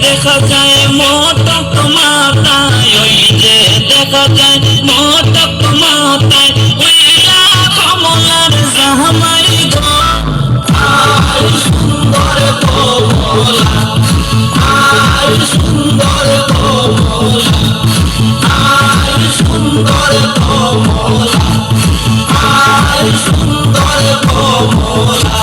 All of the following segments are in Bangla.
দেখা যায় মোটক মাথায়, ওই যে দেখা যায় মোটক মাথায় উইলা কমলার জামাই গো। আয় সুন্দর কমলা, আয় সুন্দর কমলা, আয় সুন্দর কমলা, আয় সুন্দর কমলা।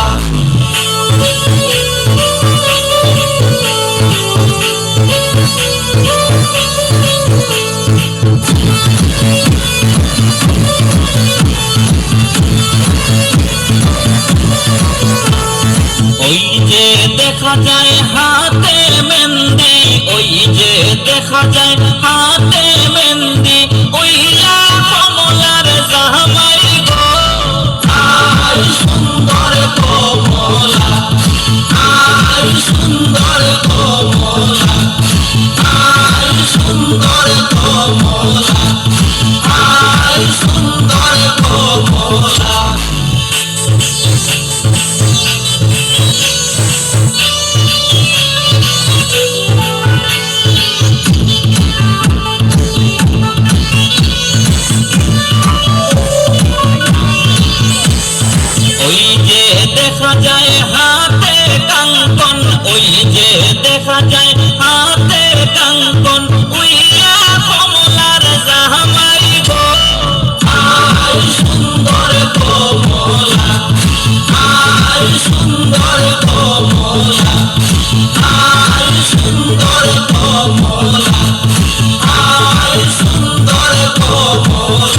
ওই যে দেখা যায় হাতে মেহেন্দি, ওই যে দেখা যায় হাতে মেহেন্দি ওইলা কমলার জামাই গো। আয় সুন্দর কমলা, আয় সুন্দর কমলা, আয় সুন্দর কমলা, আয় সুন্দর কমলা। ওই যে দেখা যায় হাতে কাঙ্কন, ওই যে দেখা যায় হাতে কাঙ্কন উইলা কমলার জামাই গো। আয় সুন্দর কমলা, আয় সুন্দর কমলা, আয় সুন্দর কমলা, আয় সুন্দর কমলা।